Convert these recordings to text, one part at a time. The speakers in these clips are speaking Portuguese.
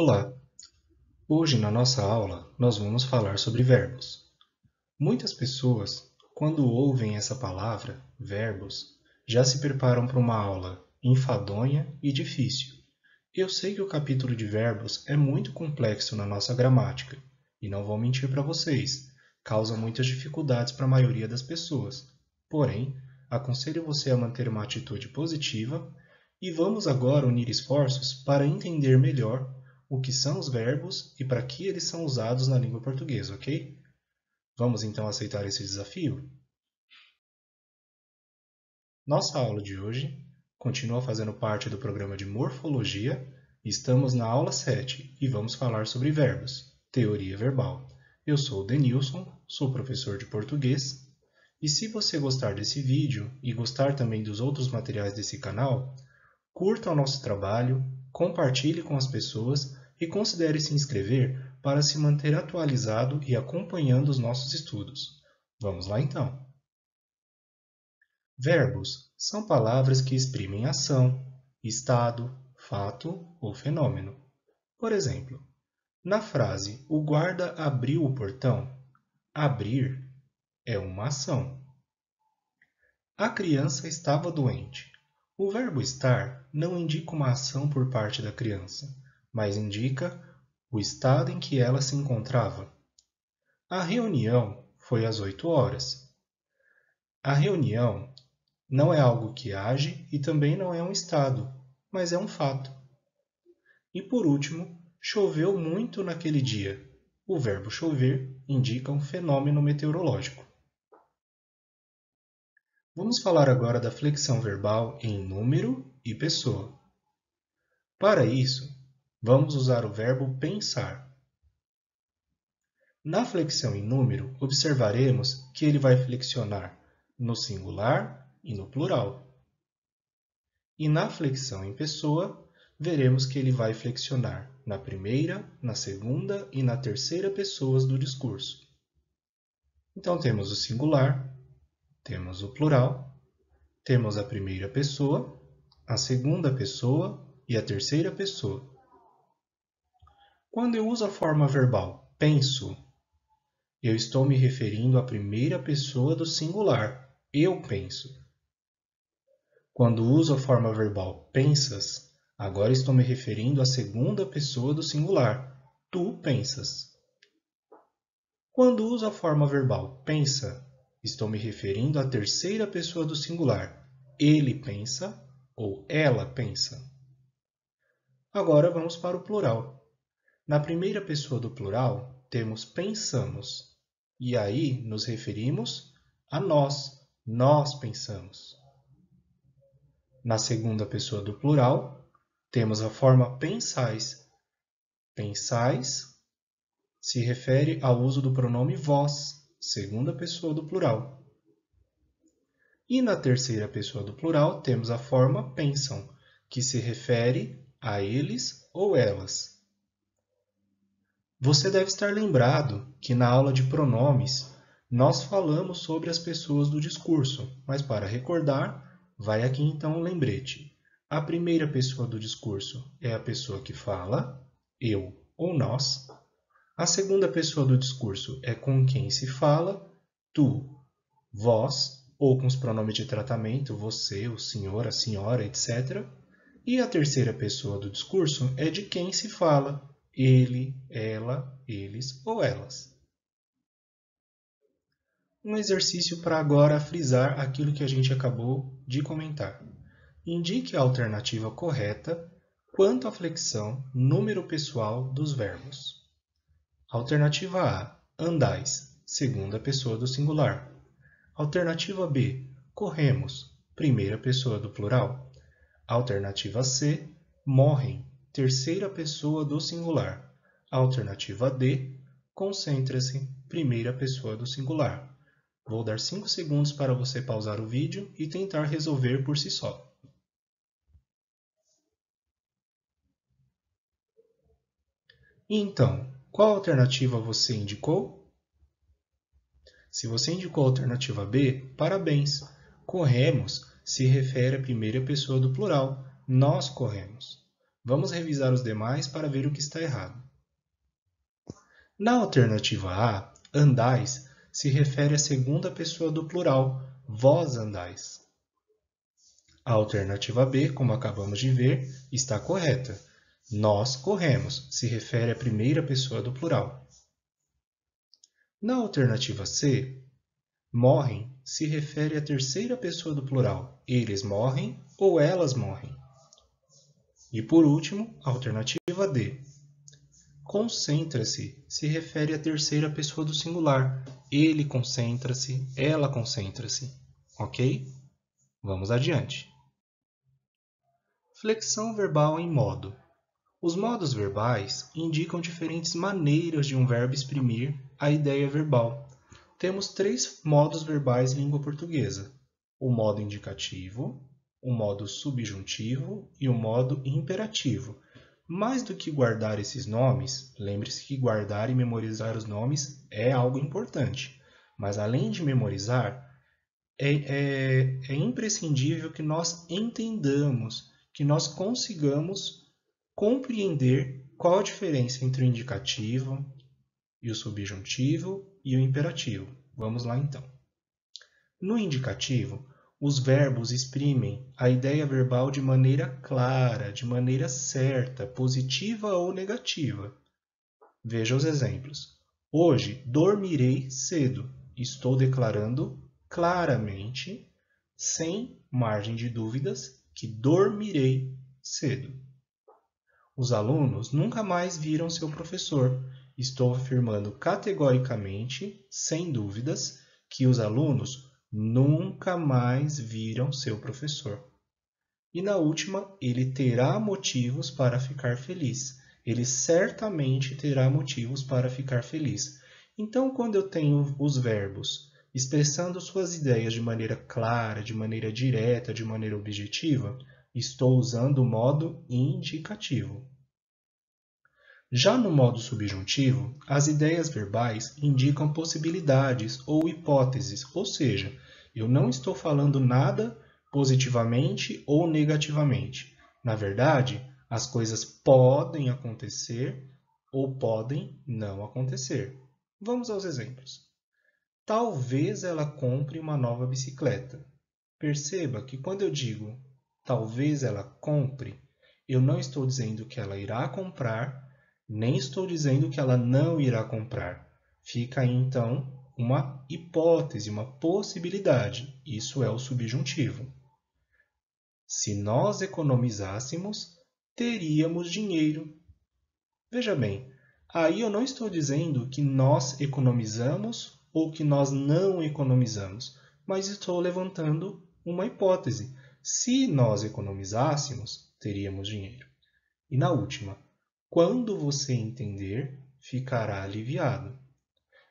Olá! Hoje na nossa aula nós vamos falar sobre verbos. Muitas pessoas, quando ouvem essa palavra, verbos, já se preparam para uma aula enfadonha e difícil. Eu sei que o capítulo de verbos é muito complexo na nossa gramática, e não vou mentir para vocês, causa muitas dificuldades para a maioria das pessoas. Porém, aconselho você a manter uma atitude positiva e vamos agora unir esforços para entender melhor o que são os verbos e para que eles são usados na língua portuguesa, ok? Vamos então aceitar esse desafio? Nossa aula de hoje continua fazendo parte do programa de Morfologia. Estamos na aula 7 e vamos falar sobre verbos, teoria verbal. Eu sou o Denilson, sou professor de português. E se você gostar desse vídeo e gostar também dos outros materiais desse canal, curta o nosso trabalho, compartilhe com as pessoas e considere se inscrever para se manter atualizado e acompanhando os nossos estudos. Vamos lá então! Verbos são palavras que exprimem ação, estado, fato ou fenômeno. Por exemplo, na frase "O guarda abriu o portão", abrir é uma ação. A criança estava doente. O verbo estar não indica uma ação por parte da criança, mas indica o estado em que ela se encontrava. A reunião foi às 8 horas. A reunião não é algo que age e também não é um estado, mas é um fato. E por último, choveu muito naquele dia. O verbo chover indica um fenômeno meteorológico. Vamos falar agora da flexão verbal em número e pessoa. Para isso, vamos usar o verbo pensar. Na flexão em número, observaremos que ele vai flexionar no singular e no plural. E na flexão em pessoa, veremos que ele vai flexionar na primeira, na segunda e na terceira pessoas do discurso. Então temos o singular, temos o plural, temos a primeira pessoa, a segunda pessoa e a terceira pessoa. Quando eu uso a forma verbal penso, eu estou me referindo à primeira pessoa do singular, eu penso. Quando uso a forma verbal pensas, agora estou me referindo à segunda pessoa do singular, tu pensas. Quando uso a forma verbal pensa, estou me referindo à terceira pessoa do singular, ele pensa ou ela pensa. Agora vamos para o plural. Na primeira pessoa do plural, temos pensamos, e aí nos referimos a nós pensamos. Na segunda pessoa do plural, temos a forma pensais. Pensais se refere ao uso do pronome vós, segunda pessoa do plural. E na terceira pessoa do plural, temos a forma pensam, que se refere a eles ou elas. Você deve estar lembrado que na aula de pronomes nós falamos sobre as pessoas do discurso, mas para recordar, vai aqui então um lembrete. A primeira pessoa do discurso é a pessoa que fala, eu ou nós. A segunda pessoa do discurso é com quem se fala, tu, vós, ou com os pronomes de tratamento, você, o senhor, a senhora, etc. E a terceira pessoa do discurso é de quem se fala, ele, ela, eles ou elas. Um exercício para agora frisar aquilo que a gente acabou de comentar. Indique a alternativa correta quanto à flexão número pessoal dos verbos. Alternativa A, andais, segunda pessoa do singular. Alternativa B, corremos, primeira pessoa do plural. Alternativa C, morrem, terceira pessoa do singular. Alternativa D, concentra-se, primeira pessoa do singular. Vou dar 5 segundos para você pausar o vídeo e tentar resolver por si só. Então, qual alternativa você indicou? Se você indicou a alternativa B, parabéns! Corremos se refere à primeira pessoa do plural, nós corremos. Vamos revisar os demais para ver o que está errado. Na alternativa A, andais se refere à segunda pessoa do plural, vós andais. A alternativa B, como acabamos de ver, está correta. Nós corremos se refere à primeira pessoa do plural. Na alternativa C, morrem se refere à terceira pessoa do plural. Eles morrem ou elas morrem. E por último, a alternativa D. Concentra-se se refere à terceira pessoa do singular. Ele concentra-se, ela concentra-se. Ok? Vamos adiante. Flexão verbal em modo. Os modos verbais indicam diferentes maneiras de um verbo exprimir a ideia verbal. Temos 3 modos verbais em língua portuguesa: o modo indicativo, o modo subjuntivo e o modo imperativo. Mais do que guardar esses nomes, lembre-se que guardar e memorizar os nomes é algo importante. Mas além de memorizar, é imprescindível que nós entendamos, que nós consigamos compreender qual a diferença entre o indicativo e o subjuntivo e o imperativo. Vamos lá então. No indicativo, os verbos exprimem a ideia verbal de maneira clara, de maneira certa, positiva ou negativa. Veja os exemplos. Hoje dormirei cedo. Estou declarando claramente, sem margem de dúvidas, que dormirei cedo. Os alunos nunca mais viram seu professor. Estou afirmando categoricamente, sem dúvidas, que os alunos nunca mais viram seu professor. E na última, ele terá motivos para ficar feliz. Ele certamente terá motivos para ficar feliz. Então, quando eu tenho os verbos expressando suas ideias de maneira clara, de maneira direta, de maneira objetiva, estou usando o modo indicativo. Já no modo subjuntivo, as ideias verbais indicam possibilidades ou hipóteses, ou seja, eu não estou falando nada positivamente ou negativamente. Na verdade, as coisas podem acontecer ou podem não acontecer. Vamos aos exemplos. Talvez ela compre uma nova bicicleta. Perceba que quando eu digo talvez ela compre, eu não estou dizendo que ela irá comprar, nem estou dizendo que ela não irá comprar. Fica aí, então, uma hipótese, uma possibilidade. Isso é o subjuntivo. Se nós economizássemos, teríamos dinheiro. Veja bem, aí eu não estou dizendo que nós economizamos ou que nós não economizamos, mas estou levantando uma hipótese. Se nós economizássemos, teríamos dinheiro. E na última, quando você entender, ficará aliviado.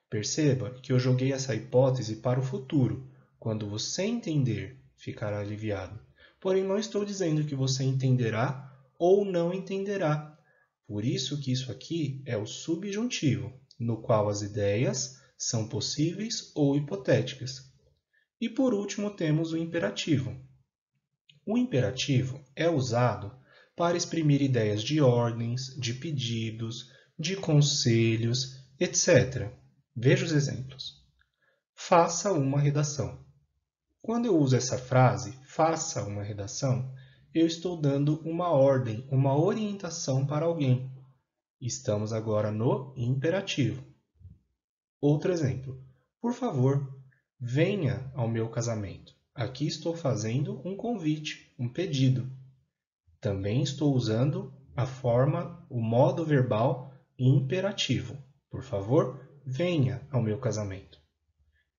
Perceba que eu joguei essa hipótese para o futuro. Quando você entender, ficará aliviado. Porém, não estou dizendo que você entenderá ou não entenderá. Por isso que isso aqui é o subjuntivo, no qual as ideias são possíveis ou hipotéticas. E por último temos o imperativo. O imperativo é usado para exprimir ideias de ordens, de pedidos, de conselhos, etc. Veja os exemplos. Faça uma redação. Quando eu uso essa frase, faça uma redação, eu estou dando uma ordem, uma orientação para alguém. Estamos agora no imperativo. Outro exemplo. Por favor, venha ao meu casamento. Aqui estou fazendo um convite, um pedido. Também estou usando a forma, o modo verbal imperativo. Por favor, venha ao meu casamento.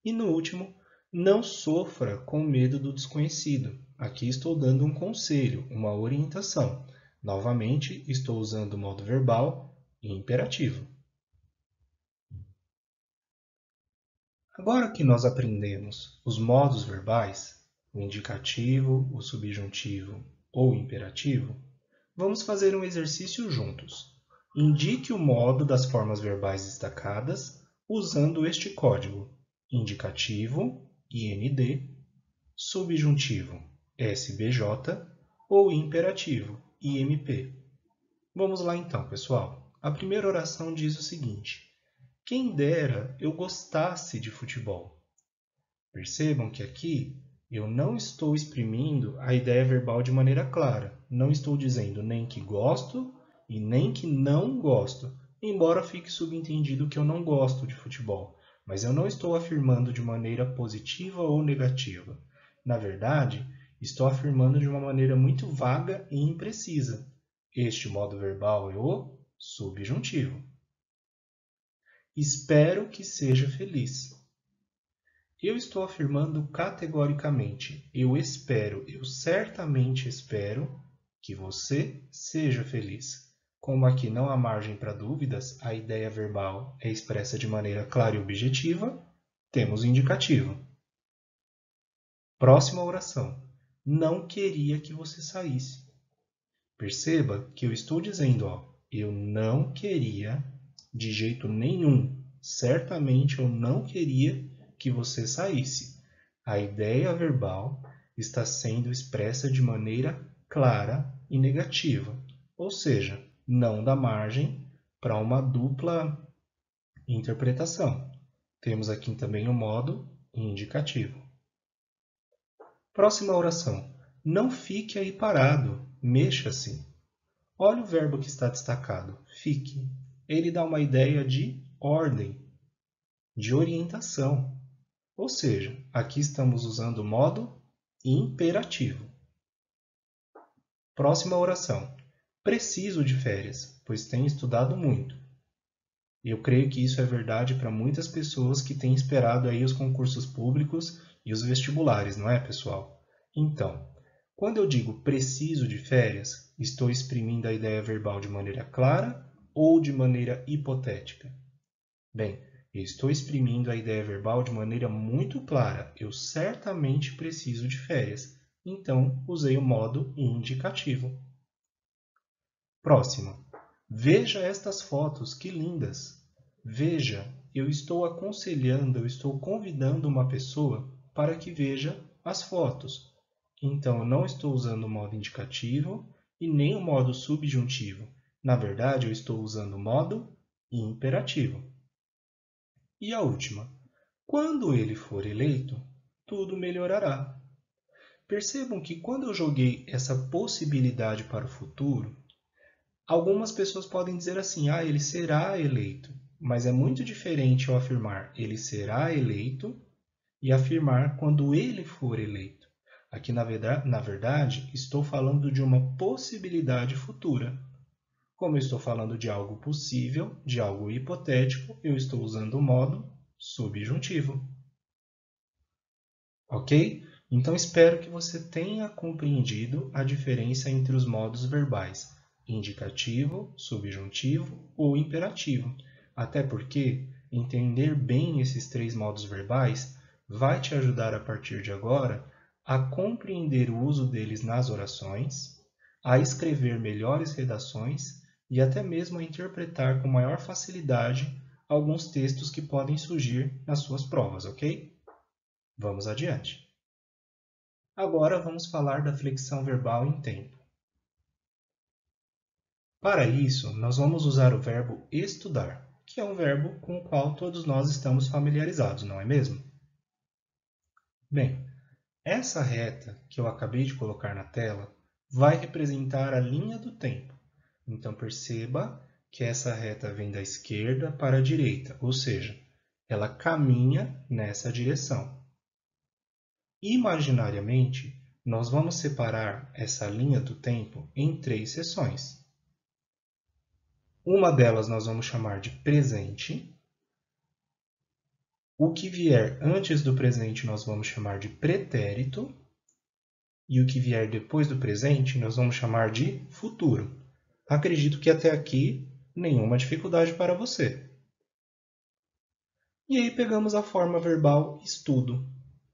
E no último, não sofra com medo do desconhecido. Aqui estou dando um conselho, uma orientação. Novamente, estou usando o modo verbal imperativo. Agora que nós aprendemos os modos verbais, o indicativo, o subjuntivo ou o imperativo, vamos fazer um exercício juntos. Indique o modo das formas verbais destacadas usando este código: indicativo, IND, subjuntivo, SBJ ou imperativo, IMP. Vamos lá então, pessoal. A primeira oração diz o seguinte: quem dera eu gostasse de futebol. Percebam que aqui eu não estou exprimindo a ideia verbal de maneira clara. Não estou dizendo nem que gosto e nem que não gosto, embora fique subentendido que eu não gosto de futebol. Mas eu não estou afirmando de maneira positiva ou negativa. Na verdade, estou afirmando de uma maneira muito vaga e imprecisa. Este modo verbal é o subjuntivo. Espero que seja feliz. Eu estou afirmando categoricamente, eu espero, eu certamente espero que você seja feliz. Como aqui não há margem para dúvidas, a ideia verbal é expressa de maneira clara e objetiva, temos o indicativo. Próxima oração. Não queria que você saísse. Perceba que eu estou dizendo, eu não queria de jeito nenhum, certamente eu não queria que você saísse. A ideia verbal está sendo expressa de maneira clara e negativa, ou seja, não dá margem para uma dupla interpretação. Temos aqui também o modo indicativo. Próxima oração. Não fique aí parado, mexa-se. Olha o verbo que está destacado, fique. Ele dá uma ideia de ordem, de orientação. Ou seja, aqui estamos usando o modo imperativo. Próxima oração. Preciso de férias, pois tenho estudado muito. Eu creio que isso é verdade para muitas pessoas que têm esperado aí os concursos públicos e os vestibulares, não é, pessoal? Então, quando eu digo preciso de férias, estou exprimindo a ideia verbal de maneira clara ou de maneira hipotética? Bem, eu estou exprimindo a ideia verbal de maneira muito clara. Eu certamente preciso de férias. Então, usei o modo indicativo. Próxima. Veja estas fotos, que lindas! Veja, eu estou aconselhando, eu estou convidando uma pessoa para que veja as fotos. Então, eu não estou usando o modo indicativo e nem o modo subjuntivo. Na verdade, eu estou usando o modo imperativo. E a última. Quando ele for eleito, tudo melhorará. Percebam que quando eu joguei essa possibilidade para o futuro, algumas pessoas podem dizer assim, ele será eleito. Mas é muito diferente eu afirmar ele será eleito e afirmar quando ele for eleito. Aqui, na verdade, estou falando de uma possibilidade futura. Como eu estou falando de algo possível, de algo hipotético, eu estou usando o modo subjuntivo. Ok? Então, espero que você tenha compreendido a diferença entre os modos verbais indicativo, subjuntivo ou imperativo. Até porque entender bem esses três modos verbais vai te ajudar a partir de agora a compreender o uso deles nas orações, a escrever melhores redações e até mesmo a interpretar com maior facilidade alguns textos que podem surgir nas suas provas, ok? Vamos adiante. Agora vamos falar da flexão verbal em tempo. Para isso, nós vamos usar o verbo estudar, que é um verbo com o qual todos nós estamos familiarizados, não é mesmo? Bem, essa reta que eu acabei de colocar na tela vai representar a linha do tempo. Então perceba que essa reta vem da esquerda para a direita, ou seja, ela caminha nessa direção. Imaginariamente, nós vamos separar essa linha do tempo em três seções. Uma delas nós vamos chamar de presente. O que vier antes do presente nós vamos chamar de pretérito. E o que vier depois do presente nós vamos chamar de futuro. Acredito que até aqui nenhuma dificuldade para você. E aí pegamos a forma verbal estudo.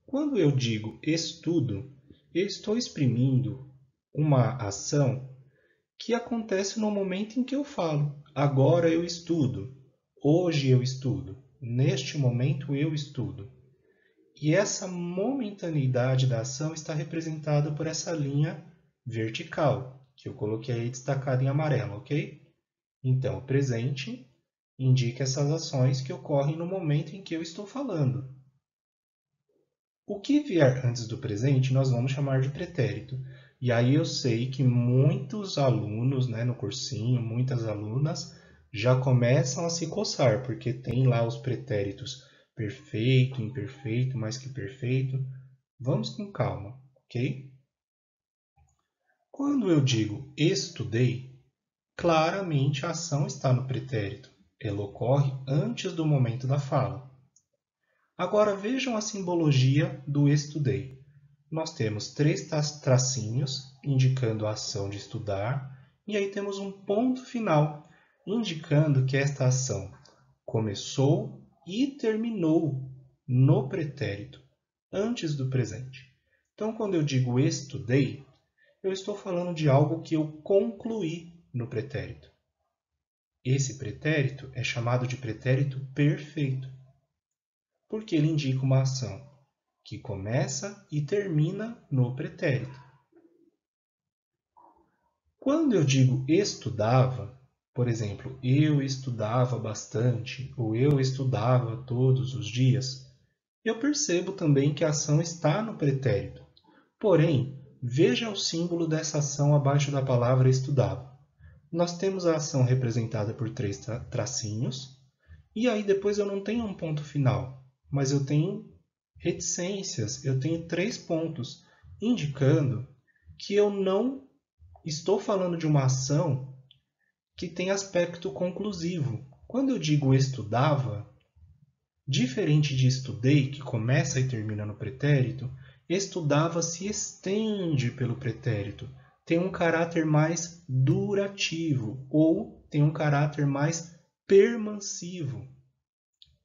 Quando eu digo estudo, eu estou exprimindo uma ação que acontece no momento em que eu falo. Agora eu estudo. Hoje eu estudo. Neste momento eu estudo. E essa momentaneidade da ação está representada por essa linha vertical. que eu coloquei aí destacado em amarelo, ok? Então, o presente indica essas ações que ocorrem no momento em que eu estou falando. O que vier antes do presente nós vamos chamar de pretérito. E aí eu sei que muitos alunos, né, no cursinho, muitas alunas, já começam a se coçar, porque tem lá os pretéritos perfeito, imperfeito, mais que perfeito. Vamos com calma, ok? Quando eu digo estudei, claramente a ação está no pretérito. Ela ocorre antes do momento da fala. Agora vejam a simbologia do estudei. Nós temos 3 tracinhos indicando a ação de estudar, e aí temos um ponto final indicando que esta ação começou e terminou no pretérito, antes do presente. Então, quando eu digo estudei, eu estou falando de algo que eu concluí no pretérito. Esse pretérito é chamado de pretérito perfeito, porque ele indica uma ação que começa e termina no pretérito. Quando eu digo estudava, por exemplo, eu estudava bastante ou eu estudava todos os dias, eu percebo também que a ação está no pretérito. Porém, veja o símbolo dessa ação abaixo da palavra estudava. Nós temos a ação representada por 3 tracinhos, e aí depois eu não tenho um ponto final, mas eu tenho reticências, eu tenho 3 pontos, indicando que eu não estou falando de uma ação que tem aspecto conclusivo. Quando eu digo estudava, diferente de estudei, que começa e termina no pretérito, estudava se estende pelo pretérito, tem um caráter mais durativo ou tem um caráter mais permansivo.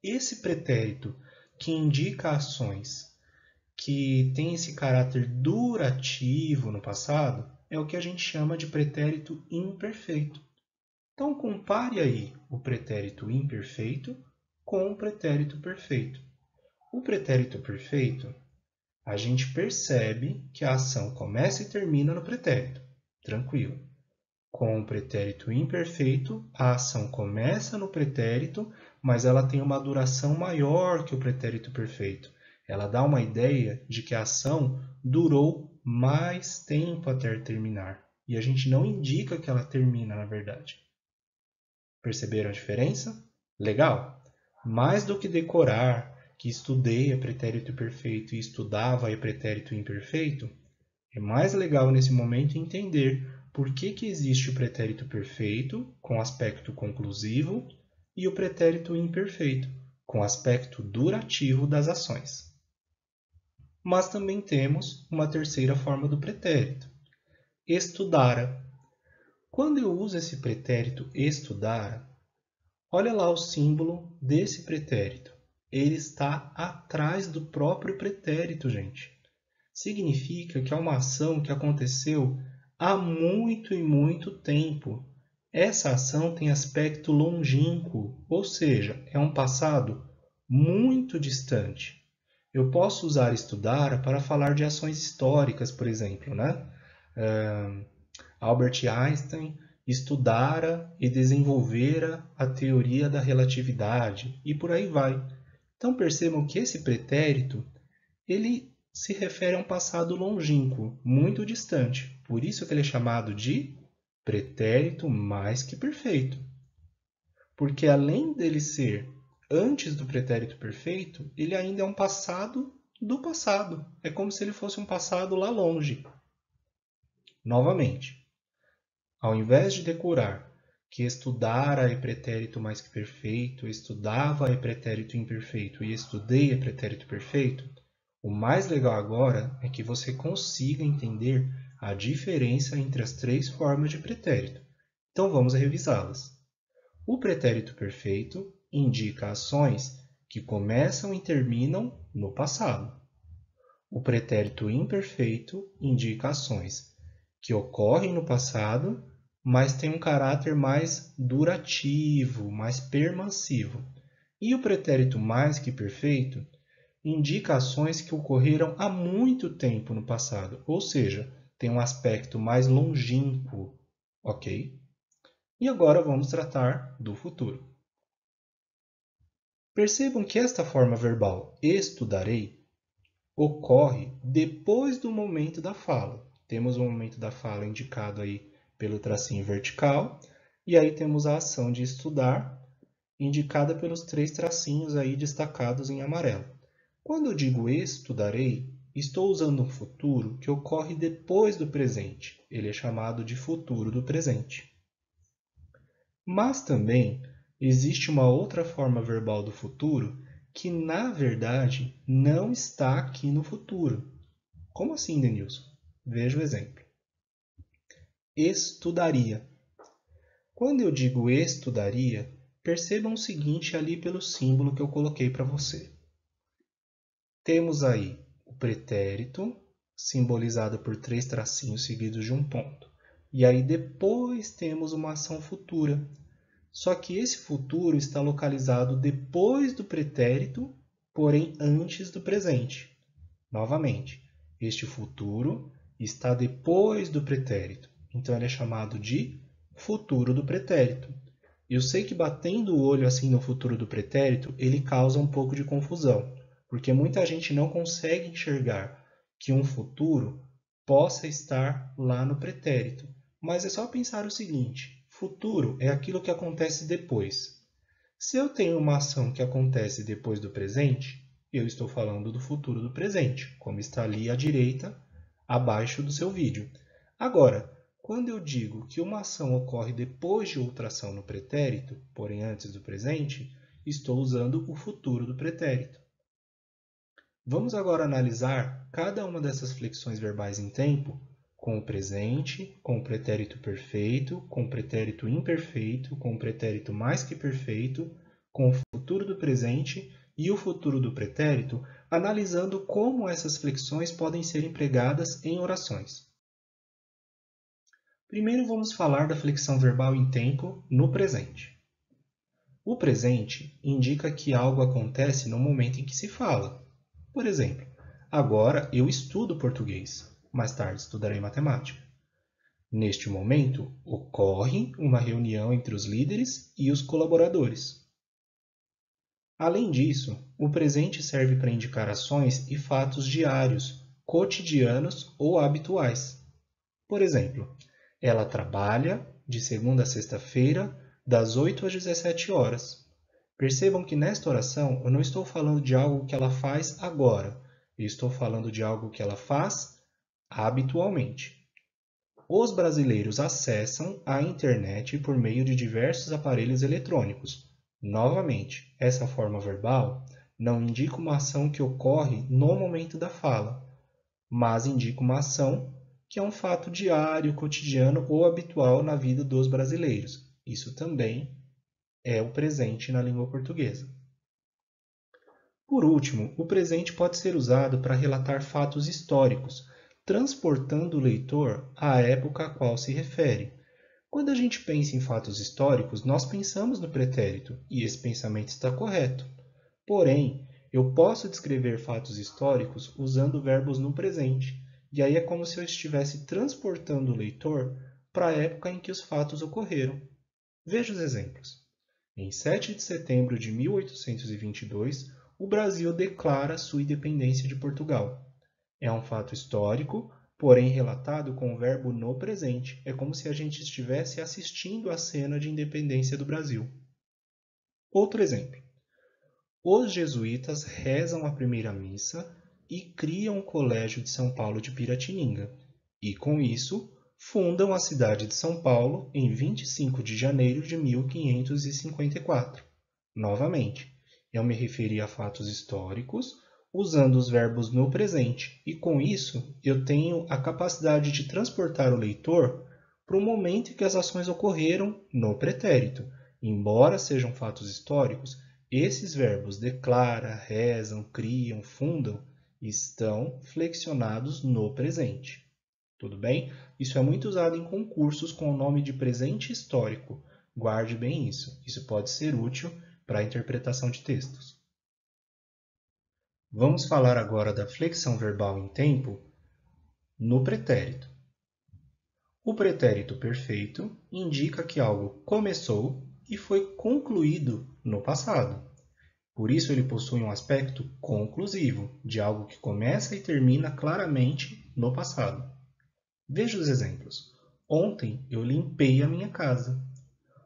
Esse pretérito que indica ações que tem esse caráter durativo no passado é o que a gente chama de pretérito imperfeito. Então, compare aí o pretérito imperfeito com o pretérito perfeito. O pretérito perfeito, a gente percebe que a ação começa e termina no pretérito. Tranquilo. Com o pretérito imperfeito, a ação começa no pretérito, mas ela tem uma duração maior que o pretérito perfeito. Ela dá uma ideia de que a ação durou mais tempo até terminar. E a gente não indica que ela termina, na verdade. Perceberam a diferença? Legal! Mais do que decorar que estudei é pretérito perfeito e estudava é pretérito imperfeito, é mais legal nesse momento entender por que existe o pretérito perfeito, com aspecto conclusivo, e o pretérito imperfeito, com aspecto durativo das ações. Mas também temos uma terceira forma do pretérito, estudara. Quando eu uso esse pretérito estudara, olha lá o símbolo desse pretérito. Ele está atrás do próprio pretérito, gente. Significa que é uma ação que aconteceu há muito e muito tempo. Essa ação tem aspecto longínquo, ou seja, é um passado muito distante. Eu posso usar estudar para falar de ações históricas, por exemplo, né? Albert Einstein estudara e desenvolvera a teoria da relatividade e por aí vai. Então percebam que esse pretérito ele se refere a um passado longínquo, muito distante. Por isso que ele é chamado de pretérito mais que perfeito. Porque além dele ser antes do pretérito perfeito, ele ainda é um passado do passado. É como se ele fosse um passado lá longe. Novamente, ao invés de decorar que estudara é pretérito mais que perfeito, estudava é pretérito imperfeito e estudei é pretérito perfeito, o mais legal agora é que você consiga entender a diferença entre as 3 formas de pretérito. Então vamos revisá-las. O pretérito perfeito indica ações que começam e terminam no passado. O pretérito imperfeito indica ações que ocorrem no passado, mas têm um caráter mais durativo, mais permansivo. E o pretérito mais que perfeito indica ações que ocorreram há muito tempo no passado, ou seja, tem um aspecto mais longínquo, ok? E agora vamos tratar do futuro. Percebam que esta forma verbal estudarei ocorre depois do momento da fala. Temos o momento da fala indicado aí pelo tracinho vertical, e aí temos a ação de estudar, indicada pelos 3 tracinhos aí destacados em amarelo. Quando eu digo estudarei, estou usando um futuro que ocorre depois do presente. Ele é chamado de futuro do presente. Mas também existe uma outra forma verbal do futuro que, na verdade, não está aqui no futuro. Como assim, Denilson? Veja o exemplo. Estudaria. Quando eu digo estudaria, percebam o seguinte ali pelo símbolo que eu coloquei para você. Temos aí o pretérito, simbolizado por 3 tracinhos seguidos de um ponto. E aí depois temos uma ação futura. Só que esse futuro está localizado depois do pretérito, porém antes do presente. Novamente, este futuro está depois do pretérito. Então ele é chamado de futuro do pretérito. Eu sei que batendo o olho assim no futuro do pretérito, ele causa um pouco de confusão, porque muita gente não consegue enxergar que um futuro possa estar lá no pretérito. Mas é só pensar o seguinte: futuro é aquilo que acontece depois. Se eu tenho uma ação que acontece depois do presente, eu estou falando do futuro do presente, como está ali à direita, abaixo do seu vídeo. Agora, quando eu digo que uma ação ocorre depois de outra ação no pretérito, porém antes do presente, estou usando o futuro do pretérito. Vamos agora analisar cada uma dessas flexões verbais em tempo com o presente, com o pretérito perfeito, com o pretérito imperfeito, com o pretérito mais que perfeito, com o futuro do presente e o futuro do pretérito, analisando como essas flexões podem ser empregadas em orações. Primeiro vamos falar da flexão verbal em tempo no presente. O presente indica que algo acontece no momento em que se fala. Por exemplo, agora eu estudo português, mais tarde estudarei matemática. Neste momento, ocorre uma reunião entre os líderes e os colaboradores. Além disso, o presente serve para indicar ações e fatos diários, cotidianos ou habituais. Por exemplo, ela trabalha de segunda a sexta-feira, das 8 às 17 horas. Percebam que nesta oração eu não estou falando de algo que ela faz agora, eu estou falando de algo que ela faz habitualmente. Os brasileiros acessam a internet por meio de diversos aparelhos eletrônicos. Novamente, essa forma verbal não indica uma ação que ocorre no momento da fala, mas indica uma ação que é um fato diário, cotidiano ou habitual na vida dos brasileiros. Isso também é o presente na língua portuguesa. Por último, o presente pode ser usado para relatar fatos históricos, transportando o leitor à época a qual se refere. Quando a gente pensa em fatos históricos, nós pensamos no pretérito, e esse pensamento está correto. Porém, eu posso descrever fatos históricos usando verbos no presente, e aí é como se eu estivesse transportando o leitor para a época em que os fatos ocorreram. Veja os exemplos. Em 7 de setembro de 1822, o Brasil declara sua independência de Portugal. É um fato histórico, porém relatado com o verbo no presente. É como se a gente estivesse assistindo à cena de independência do Brasil. Outro exemplo. Os jesuítas rezam a primeira missa e criam o Colégio de São Paulo de Piratininga. E, com isso, fundam a cidade de São Paulo em 25 de janeiro de 1554. Novamente, eu me referi a fatos históricos usando os verbos no presente, e com isso eu tenho a capacidade de transportar o leitor para o momento em que as ações ocorreram no pretérito. Embora sejam fatos históricos, esses verbos declara, rezam, criam, fundam estão flexionados no presente. Tudo bem? Isso é muito usado em concursos com o nome de presente histórico. Guarde bem isso. Isso pode ser útil para a interpretação de textos. Vamos falar agora da flexão verbal em tempo no pretérito. O pretérito perfeito indica que algo começou e foi concluído no passado. Por isso, ele possui um aspecto conclusivo, de algo que começa e termina claramente no passado. Veja os exemplos. Ontem eu limpei a minha casa.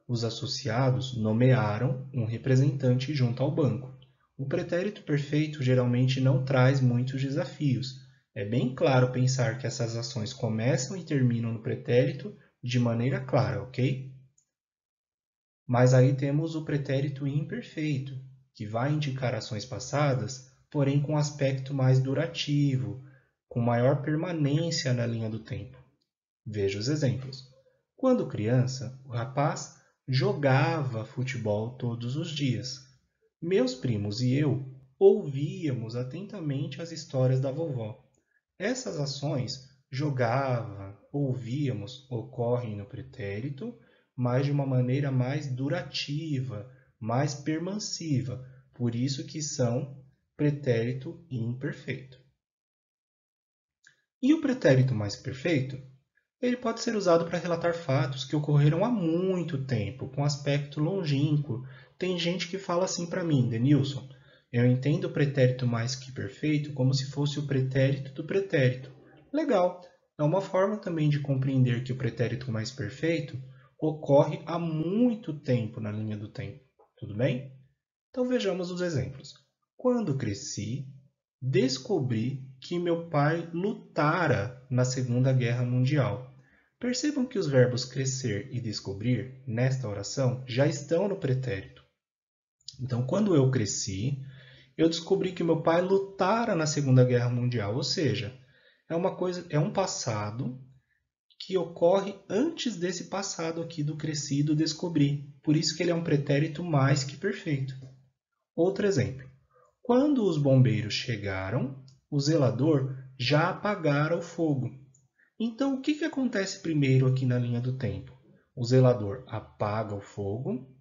Os associados nomearam um representante junto ao banco. O pretérito perfeito geralmente não traz muitos desafios. É bem claro pensar que essas ações começam e terminam no pretérito de maneira clara, ok? Mas aí temos o pretérito imperfeito, que vai indicar ações passadas, porém com aspecto mais durativo, com maior permanência na linha do tempo. Veja os exemplos. Quando criança, o rapaz jogava futebol todos os dias. Meus primos e eu ouvíamos atentamente as histórias da vovó. Essas ações, jogava, ouvíamos, ocorrem no pretérito, mas de uma maneira mais durativa, mais permansiva. Por isso que são pretérito imperfeito. E o pretérito mais perfeito? Ele pode ser usado para relatar fatos que ocorreram há muito tempo, com aspecto longínquo. Tem gente que fala assim para mim, Denilson, eu entendo o pretérito mais que perfeito como se fosse o pretérito do pretérito. Legal, é uma forma também de compreender que o pretérito mais perfeito ocorre há muito tempo na linha do tempo. Tudo bem? Então vejamos os exemplos. Quando cresci, descobri que meu pai lutara na Segunda Guerra Mundial. Percebam que os verbos crescer e descobrir, nesta oração, já estão no pretérito. Então, quando eu cresci, eu descobri que meu pai lutara na Segunda Guerra Mundial, ou seja, é um passado que ocorre antes desse passado aqui do crescido descobrir. Por isso que ele é um pretérito mais que perfeito. Outro exemplo. Quando os bombeiros chegaram, o zelador já apagara o fogo. Então, o que acontece primeiro aqui na linha do tempo? O zelador apaga o fogo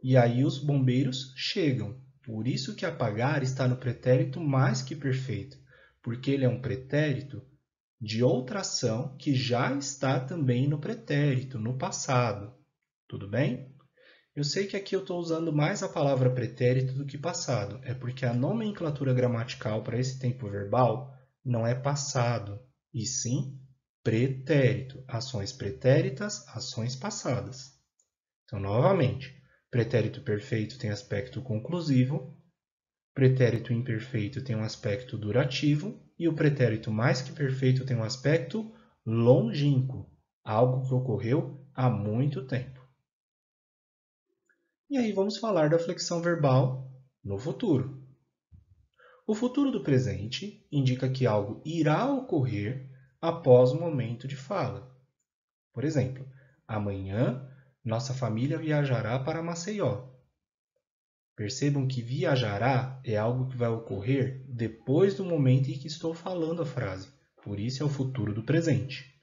e aí os bombeiros chegam. Por isso que apagar está no pretérito mais que perfeito, porque ele é um pretérito de outra ação que já está também no pretérito, no passado. Tudo bem? Eu sei que aqui eu estou usando mais a palavra pretérito do que passado. É porque a nomenclatura gramatical para esse tempo verbal não é passado, e sim pretérito. Ações pretéritas, ações passadas. Então, novamente, pretérito perfeito tem aspecto conclusivo, pretérito imperfeito tem um aspecto durativo e o pretérito mais que perfeito tem um aspecto longínquo, algo que ocorreu há muito tempo. E aí vamos falar da flexão verbal no futuro. O futuro do presente indica que algo irá ocorrer após o momento de fala. Por exemplo, amanhã nossa família viajará para Maceió. Percebam que viajará é algo que vai ocorrer depois do momento em que estou falando a frase. Por isso é o futuro do presente.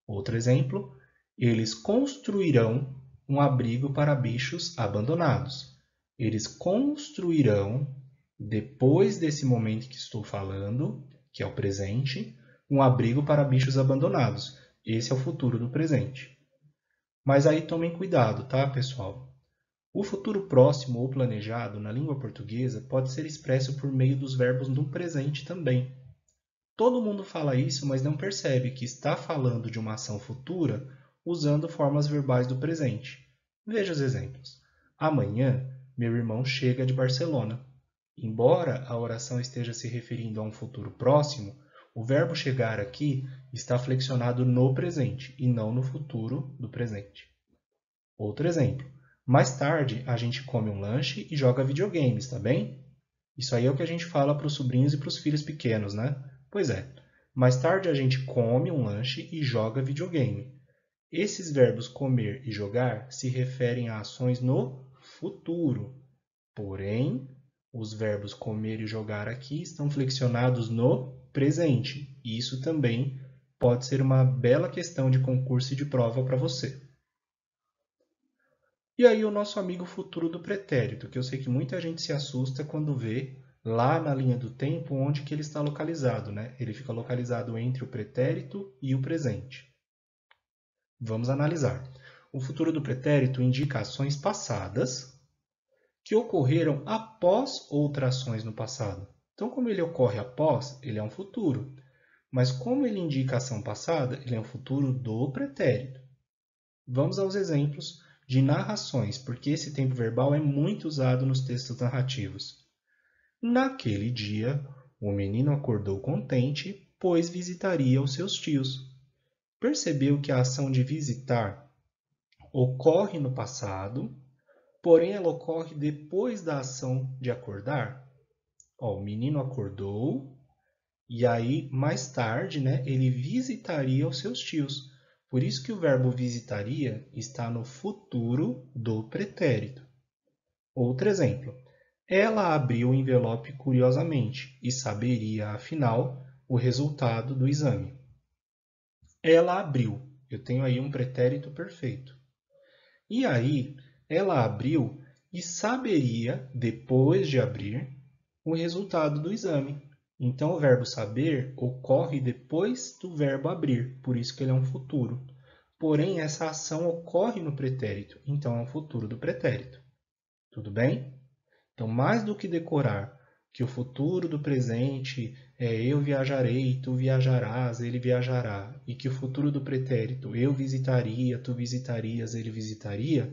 Outro exemplo, eles construirão um abrigo para bichos abandonados. Eles construirão, depois desse momento que estou falando, que é o presente, um abrigo para bichos abandonados. Esse é o futuro do presente. Mas aí tomem cuidado, tá, pessoal? O futuro próximo ou planejado na língua portuguesa pode ser expresso por meio dos verbos no presente também. Todo mundo fala isso, mas não percebe que está falando de uma ação futura usando formas verbais do presente. Veja os exemplos. Amanhã, meu irmão chega de Barcelona. Embora a oração esteja se referindo a um futuro próximo, o verbo chegar aqui está flexionado no presente e não no futuro do presente. Outro exemplo. Mais tarde, a gente come um lanche e joga videogames, tá bem? Isso aí é o que a gente fala para os sobrinhos e para os filhos pequenos, né? Pois é. Mais tarde a gente come um lanche e joga videogame. Esses verbos comer e jogar se referem a ações no futuro. Porém, os verbos comer e jogar aqui estão flexionados no presente. Isso também pode ser uma bela questão de concurso e de prova para você. E aí o nosso amigo futuro do pretérito, que eu sei que muita gente se assusta quando vê lá na linha do tempo onde que ele está localizado, né? Ele fica localizado entre o pretérito e o presente. Vamos analisar. O futuro do pretérito indica ações passadas que ocorreram após outras ações no passado. Então, como ele ocorre após, ele é um futuro. Mas como ele indica ação passada, ele é um futuro do pretérito. Vamos aos exemplos de narrações, porque esse tempo verbal é muito usado nos textos narrativos. Naquele dia, o menino acordou contente, pois visitaria os seus tios. Percebeu que a ação de visitar ocorre no passado, porém ela ocorre depois da ação de acordar. O menino acordou e aí mais tarde, ele visitaria os seus tios. Por isso que o verbo visitaria está no futuro do pretérito. Outro exemplo. Ela abriu o envelope curiosamente e saberia, afinal, o resultado do exame. Ela abriu. Eu tenho aí um pretérito perfeito. E aí, ela abriu e saberia, depois de abrir, o resultado do exame. Então, o verbo saber ocorre depois do verbo abrir, por isso que ele é um futuro. Porém, essa ação ocorre no pretérito, então é um futuro do pretérito. Tudo bem? Então, mais do que decorar que o futuro do presente é eu viajarei, tu viajarás, ele viajará, e que o futuro do pretérito eu visitaria, tu visitarias, ele visitaria,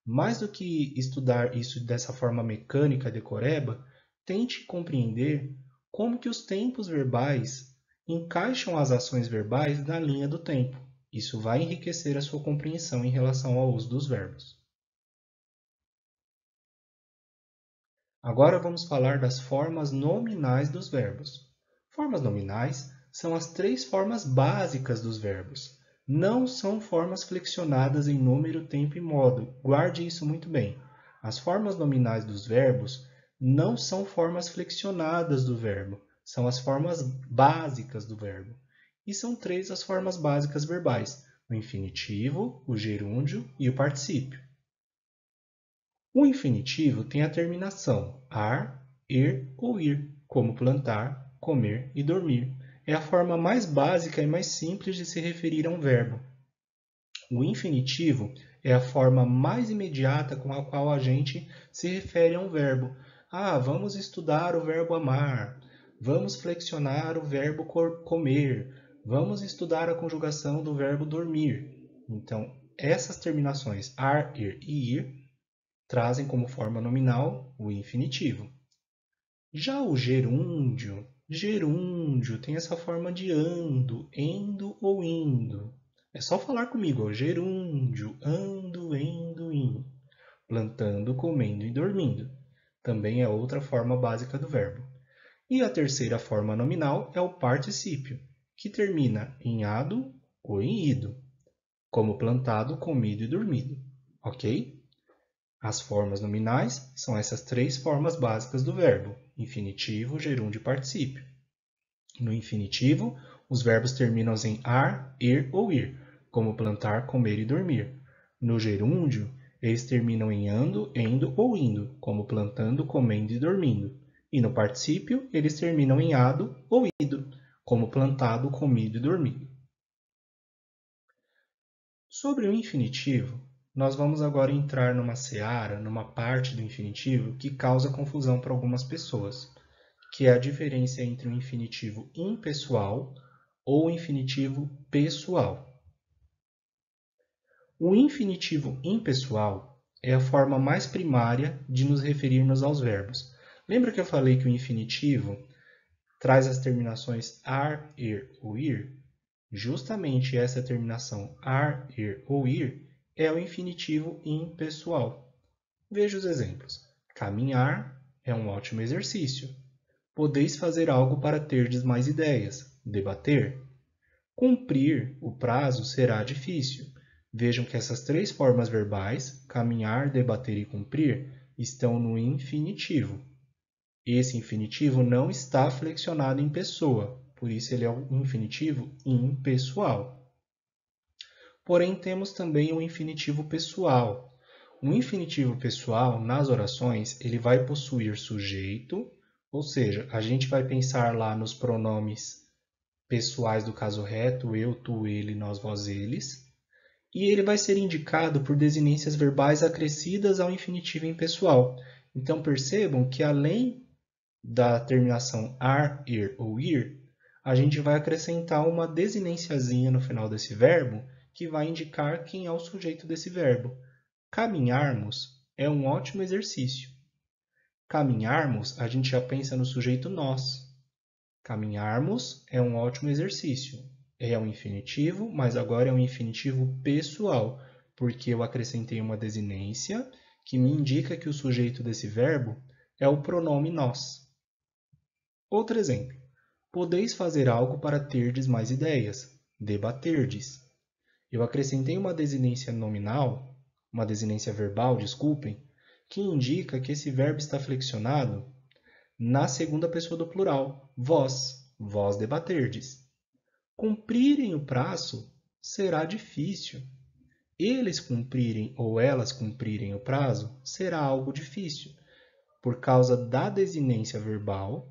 mais do que estudar isso dessa forma mecânica decoreba, tente compreender como que os tempos verbais encaixam as ações verbais na linha do tempo. Isso vai enriquecer a sua compreensão em relação ao uso dos verbos. Agora vamos falar das formas nominais dos verbos. Formas nominais são as três formas básicas dos verbos. Não são formas flexionadas em número, tempo e modo. Guarde isso muito bem. As formas nominais dos verbos não são formas flexionadas do verbo, são as formas básicas do verbo. E são três as formas básicas verbais: o infinitivo, o gerúndio e o particípio. O infinitivo tem a terminação ar, er ou ir, como plantar, comer e dormir. É a forma mais básica e mais simples de se referir a um verbo. O infinitivo é a forma mais imediata com a qual a gente se refere a um verbo. Vamos estudar o verbo amar. Vamos flexionar o verbo comer. Vamos estudar a conjugação do verbo dormir. Então, essas terminações ar, er e ir trazem como forma nominal o infinitivo. Já o gerúndio tem essa forma de ando, endo ou indo. É só falar comigo, gerúndio, ando, endo, indo. Plantando, comendo e dormindo. Também é outra forma básica do verbo. E a terceira forma nominal é o particípio, que termina em ado ou em ido, como plantado, comido e dormido. Ok? As formas nominais são essas três formas básicas do verbo: infinitivo, gerúndio e particípio. No infinitivo, os verbos terminam em ar, er ou ir, como plantar, comer e dormir. No gerúndio, eles terminam em ando, endo ou indo, como plantando, comendo e dormindo. E no particípio, eles terminam em ado ou ido, como plantado, comido e dormido. Sobre o infinitivo, nós vamos agora entrar numa seara, numa parte do infinitivo que causa confusão para algumas pessoas, que é a diferença entre o infinitivo impessoal ou o infinitivo pessoal. O infinitivo impessoal é a forma mais primária de nos referirmos aos verbos. Lembra que eu falei que o infinitivo traz as terminações ar, er ou ir? Justamente essa terminação ar, er ou ir é o infinitivo impessoal. Veja os exemplos. Caminhar é um ótimo exercício. Podeis fazer algo para terdes mais ideias. Debater. Cumprir o prazo será difícil. Vejam que essas três formas verbais, caminhar, debater e cumprir, estão no infinitivo. Esse infinitivo não está flexionado em pessoa, por isso ele é um infinitivo impessoal. Porém, temos também o infinitivo pessoal. O infinitivo pessoal, nas orações, ele vai possuir sujeito, ou seja, a gente vai pensar lá nos pronomes pessoais do caso reto, eu, tu, ele, nós, vós, eles. e ele vai ser indicado por desinências verbais acrescidas ao infinitivo impessoal. Então percebam que além da terminação ar, ir ou ir, a gente vai acrescentar uma desinênciazinha no final desse verbo que vai indicar quem é o sujeito desse verbo. Caminharmos é um ótimo exercício. Caminharmos, a gente já pensa no sujeito nós. Caminharmos é um ótimo exercício. É um infinitivo, mas agora é um infinitivo pessoal, porque eu acrescentei uma desinência que me indica que o sujeito desse verbo é o pronome nós. Outro exemplo. Podeis fazer algo para terdes mais ideias. Debaterdes. Eu acrescentei uma desinência nominal, uma desinência verbal, desculpem, que indica que esse verbo está flexionado na segunda pessoa do plural, vós debaterdes. Cumprirem o prazo será difícil. Eles cumprirem ou elas cumprirem o prazo será algo difícil. Por causa da desinência verbal,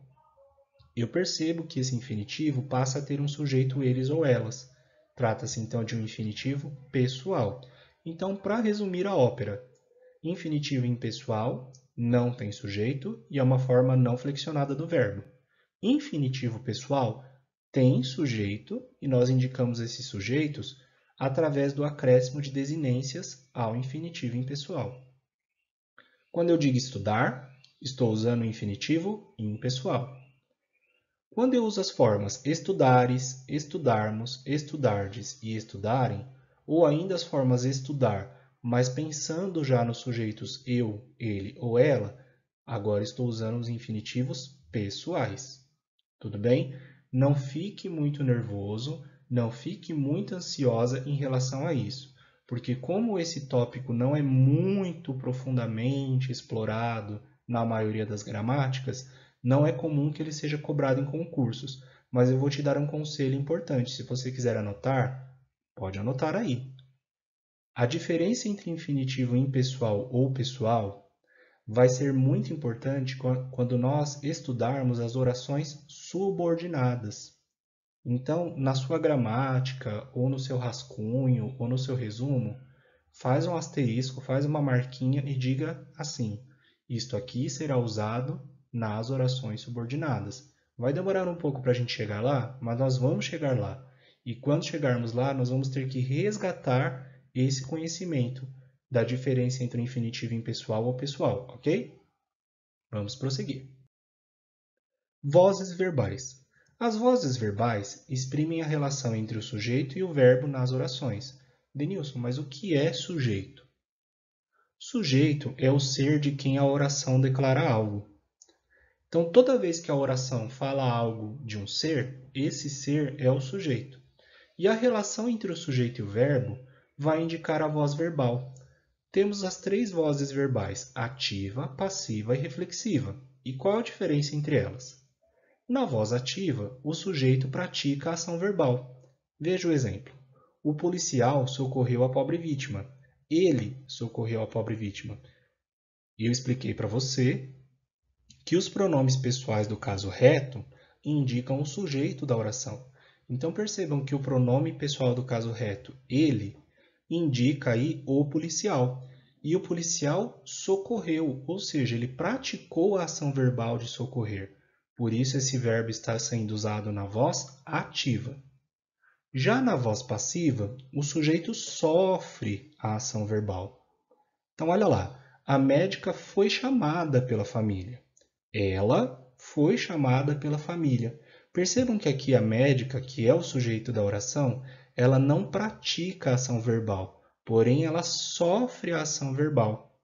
eu percebo que esse infinitivo passa a ter um sujeito eles ou elas. Trata-se então de um infinitivo pessoal. Então, para resumir a ópera, infinitivo impessoal não tem sujeito e é uma forma não flexionada do verbo. Infinitivo pessoal tem sujeito e nós indicamos esses sujeitos através do acréscimo de desinências ao infinitivo impessoal. Quando eu digo estudar, estou usando o infinitivo impessoal. Quando eu uso as formas estudares, estudarmos, estudardes e estudarem, ou ainda as formas estudar, mas pensando já nos sujeitos eu, ele ou ela, agora estou usando os infinitivos pessoais. Tudo bem? Não fique muito nervoso, não fique muito ansiosa em relação a isso, porque como esse tópico não é muito profundamente explorado na maioria das gramáticas, não é comum que ele seja cobrado em concursos, mas eu vou te dar um conselho importante. Se você quiser anotar, pode anotar aí. A diferença entre infinitivo impessoal ou pessoal vai ser muito importante quando nós estudarmos as orações subordinadas. Então, na sua gramática, ou no seu rascunho, ou no seu resumo, faz um asterisco, faz uma marquinha e diga assim: isto aqui será usado nas orações subordinadas. Vai demorar um pouco para a gente chegar lá, mas nós vamos chegar lá. E quando chegarmos lá, nós vamos ter que resgatar esse conhecimento da diferença entre o infinitivo impessoal ou pessoal, ok? Vamos prosseguir. Vozes verbais. As vozes verbais exprimem a relação entre o sujeito e o verbo nas orações. Denilson, mas o que é sujeito? Sujeito é o ser de quem a oração declara algo. Então, toda vez que a oração fala algo de um ser, esse ser é o sujeito. E a relação entre o sujeito e o verbo vai indicar a voz verbal. Temos as três vozes verbais, ativa, passiva e reflexiva. E qual a diferença entre elas? Na voz ativa, o sujeito pratica a ação verbal. Veja o exemplo. O policial socorreu a pobre vítima. Ele socorreu a pobre vítima. E eu expliquei para você que os pronomes pessoais do caso reto indicam o sujeito da oração. Então percebam que o pronome pessoal do caso reto, ele, indica aí o policial. E o policial socorreu, ou seja, ele praticou a ação verbal de socorrer. Por isso esse verbo está sendo usado na voz ativa. Já na voz passiva, o sujeito sofre a ação verbal. Então olha lá, a médica foi chamada pela família. Ela foi chamada pela família. Percebam que aqui a médica, que é o sujeito da oração, ela não pratica a ação verbal, porém ela sofre a ação verbal.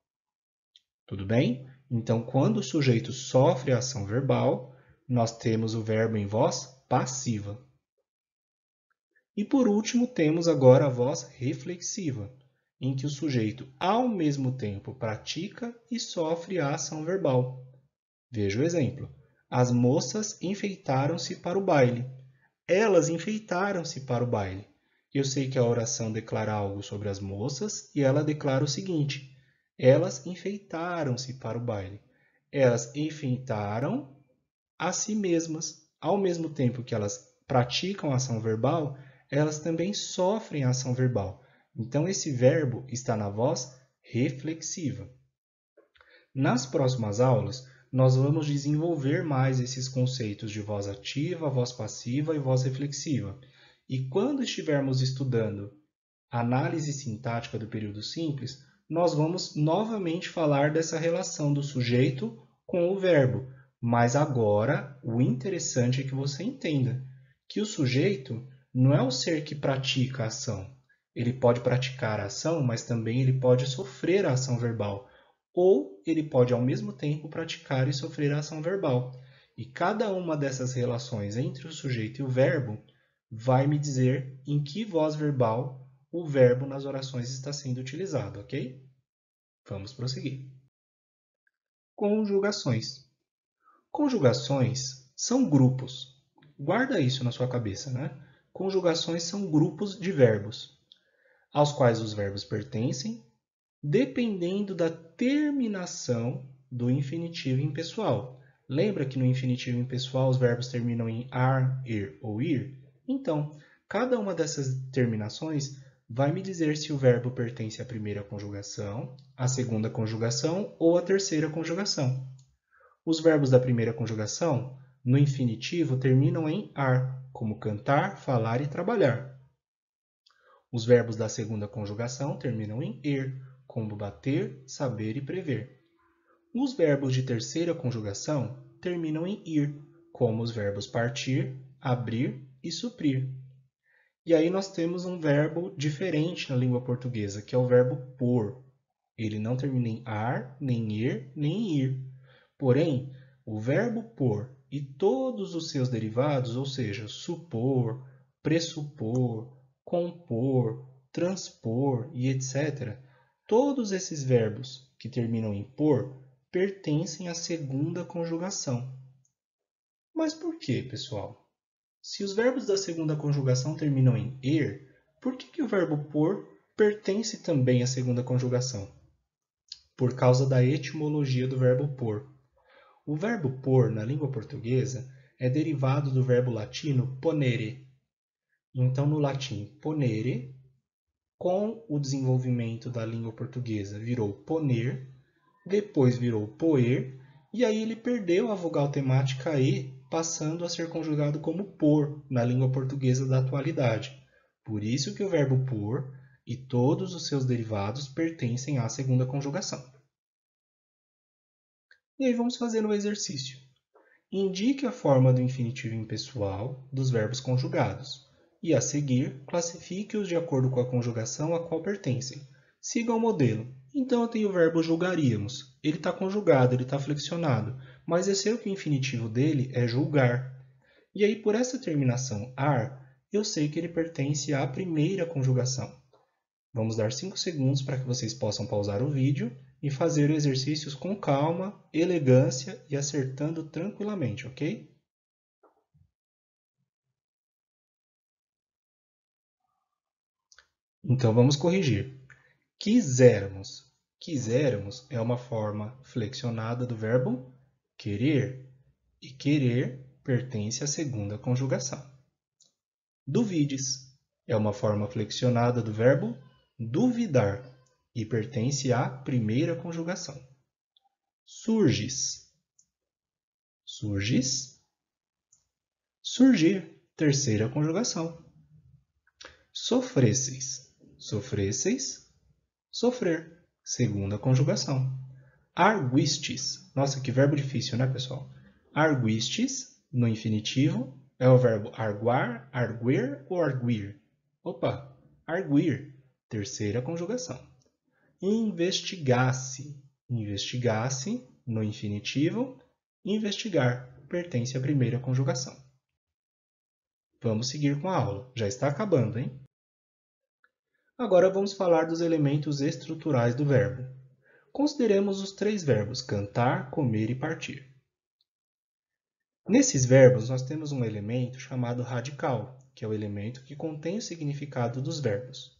Tudo bem? Então, quando o sujeito sofre a ação verbal, nós temos o verbo em voz passiva. E por último, temos agora a voz reflexiva, em que o sujeito, ao mesmo tempo, pratica e sofre a ação verbal. Veja o exemplo. As moças enfeitaram-se para o baile. Elas enfeitaram-se para o baile. Eu sei que a oração declara algo sobre as moças e ela declara o seguinte: elas enfeitaram-se para o baile. Elas enfeitaram a si mesmas. Ao mesmo tempo que elas praticam a ação verbal, elas também sofrem a ação verbal. Então, esse verbo está na voz reflexiva. Nas próximas aulas, nós vamos desenvolver mais esses conceitos de voz ativa, voz passiva e voz reflexiva. E quando estivermos estudando análise sintática do período simples, nós vamos novamente falar dessa relação do sujeito com o verbo. Mas agora, o interessante é que você entenda que o sujeito não é o ser que pratica a ação. Ele pode praticar a ação, mas também ele pode sofrer a ação verbal. Ou ele pode, ao mesmo tempo, praticar e sofrer a ação verbal. E cada uma dessas relações entre o sujeito e o verbo vai me dizer em que voz verbal o verbo nas orações está sendo utilizado, ok? Vamos prosseguir. Conjugações. Conjugações são grupos. Guarda isso na sua cabeça, né? Conjugações são grupos de verbos, aos quais os verbos pertencem, dependendo da terminação do infinitivo impessoal. Lembra que no infinitivo impessoal os verbos terminam em ar, ir ou ir? Então, cada uma dessas terminações vai me dizer se o verbo pertence à primeira conjugação, à segunda conjugação ou à terceira conjugação. Os verbos da primeira conjugação, no infinitivo, terminam em ar, como cantar, falar e trabalhar. Os verbos da segunda conjugação terminam em er, como bater, saber e prever. Os verbos de terceira conjugação terminam em ir, como os verbos partir, abrir e suprir. E aí nós temos um verbo diferente na língua portuguesa, que é o verbo pôr. Ele não termina em ar, nem ir, nem em ir. Porém, o verbo pôr e todos os seus derivados, ou seja, supor, pressupor, compor, transpor e etc., todos esses verbos que terminam em por pertencem à segunda conjugação. Mas por quê, pessoal? Se os verbos da segunda conjugação terminam em er, por que o verbo por pertence também à segunda conjugação? Por causa da etimologia do verbo por. O verbo por, na língua portuguesa, é derivado do verbo latino ponere. Então, no latim ponere, com o desenvolvimento da língua portuguesa, virou poner, depois virou poer, e aí ele perdeu a vogal temática e, passando a ser conjugado como por na língua portuguesa da atualidade. Por isso que o verbo por e todos os seus derivados pertencem à segunda conjugação. E aí vamos fazer o exercício. Indique a forma do infinitivo impessoal dos verbos conjugados e, a seguir, classifique-os de acordo com a conjugação a qual pertencem. Siga o modelo. Então, eu tenho o verbo julgaríamos. Ele está conjugado, ele está flexionado, mas eu sei que o infinitivo dele é julgar. E aí, por essa terminação ar, eu sei que ele pertence à primeira conjugação. Vamos dar 5 segundos para que vocês possam pausar o vídeo e fazer exercícios com calma, elegância e acertando tranquilamente, ok? Então vamos corrigir. Quisermos. Quisermos é uma forma flexionada do verbo querer. E querer pertence à segunda conjugação. Duvides é uma forma flexionada do verbo duvidar e pertence à primeira conjugação. Surges. Surges. Surgir, terceira conjugação. Sofresseis. Sofresseis. Sofrer, segunda conjugação. Arguistes. Nossa, que verbo difícil, né, pessoal? Arguistes, no infinitivo, é o verbo arguar, arguir ou arguir? Opa, arguir, terceira conjugação. Investigasse. Investigasse, no infinitivo, investigar, pertence à primeira conjugação. Vamos seguir com a aula. Já está acabando, hein? Agora vamos falar dos elementos estruturais do verbo. Consideremos os 3 verbos cantar, comer e partir. Nesses verbos, nós temos um elemento chamado radical, que é o elemento que contém o significado dos verbos.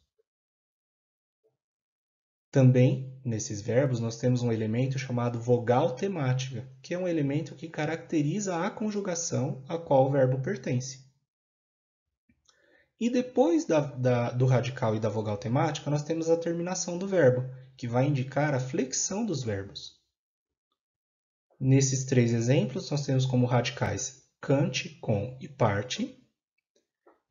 Também, nesses verbos, nós temos um elemento chamado vogal temática, que é um elemento que caracteriza a conjugação a qual o verbo pertence. E depois do radical e da vogal temática, nós temos a terminação do verbo, que vai indicar a flexão dos verbos. Nesses 3 exemplos, nós temos como radicais cante, com e parte.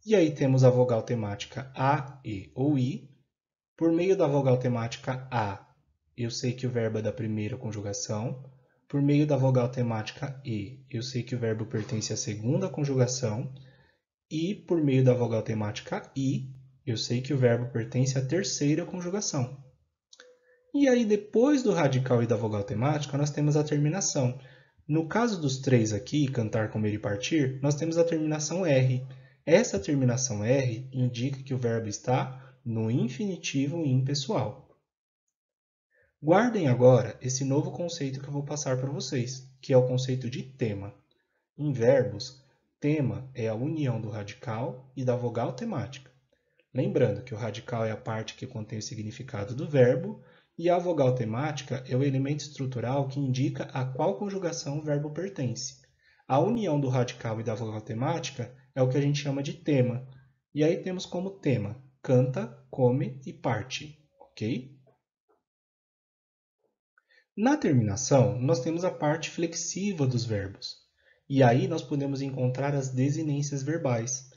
E aí temos a vogal temática a, e ou i. Por meio da vogal temática a, eu sei que o verbo é da primeira conjugação. Por meio da vogal temática e, eu sei que o verbo pertence à segunda conjugação. E por meio da vogal temática i, eu sei que o verbo pertence à terceira conjugação. E aí, depois do radical e da vogal temática, nós temos a terminação. No caso dos 3 aqui, cantar, comer e partir, nós temos a terminação R. Essa terminação R indica que o verbo está no infinitivo impessoal. Guardem agora esse novo conceito que eu vou passar para vocês, que é o conceito de tema. Em verbos, tema é a união do radical e da vogal temática. Lembrando que o radical é a parte que contém o significado do verbo e a vogal temática é o elemento estrutural que indica a qual conjugação o verbo pertence. A união do radical e da vogal temática é o que a gente chama de tema. E aí temos como tema canta, come e parte, ok? Na terminação, nós temos a parte flexiva dos verbos. E aí nós podemos encontrar as desinências verbais.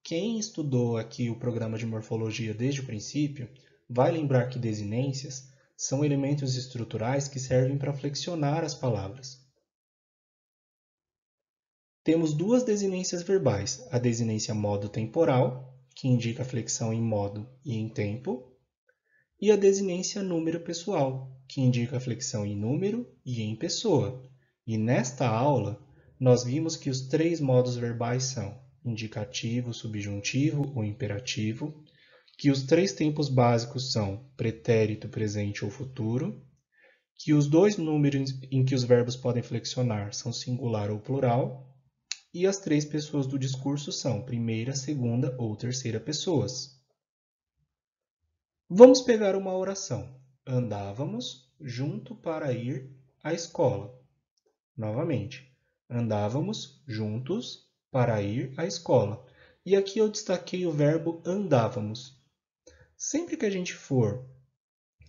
Quem estudou aqui o programa de morfologia desde o princípio, vai lembrar que desinências são elementos estruturais que servem para flexionar as palavras. Temos 2 desinências verbais, a desinência modo temporal, que indica a flexão em modo e em tempo, e a desinência número pessoal, que indica a flexão em número e em pessoa. E nesta aula, nós vimos que os 3 modos verbais são indicativo, subjuntivo ou imperativo, que os 3 tempos básicos são pretérito, presente ou futuro, que os 2 números em que os verbos podem flexionar são singular ou plural, e as 3 pessoas do discurso são primeira, segunda ou terceira pessoas. Vamos pegar uma oração. Andávamos junto para ir à escola. Novamente, andávamos juntos para ir à escola. E aqui eu destaquei o verbo andávamos. Sempre que a gente for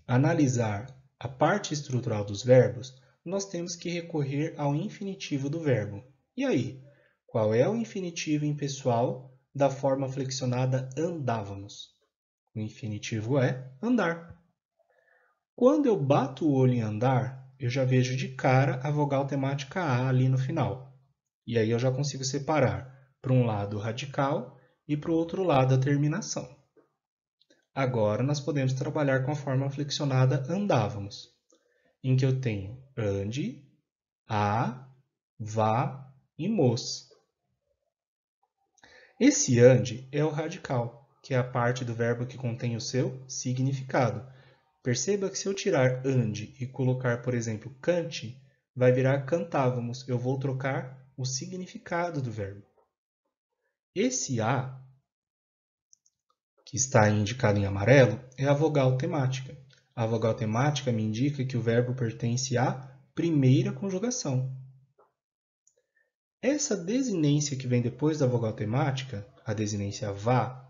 analisar a parte estrutural dos verbos, nós temos que recorrer ao infinitivo do verbo. E aí, qual é o infinitivo impessoal da forma flexionada andávamos? O infinitivo é andar. Quando eu bato o olho em andar, eu já vejo de cara a vogal temática A ali no final. E aí eu já consigo separar para um lado o radical e para o outro lado a terminação. Agora nós podemos trabalhar com a forma flexionada andávamos, em que eu tenho ande, a, vá e mos. Esse ande é o radical, que é a parte do verbo que contém o seu significado. Perceba que se eu tirar ande e colocar, por exemplo, cante, vai virar cantávamos. Eu vou trocar o significado do verbo. Esse a, que está indicado em amarelo, é a vogal temática. A vogal temática me indica que o verbo pertence à primeira conjugação. Essa desinência que vem depois da vogal temática, a desinência vá,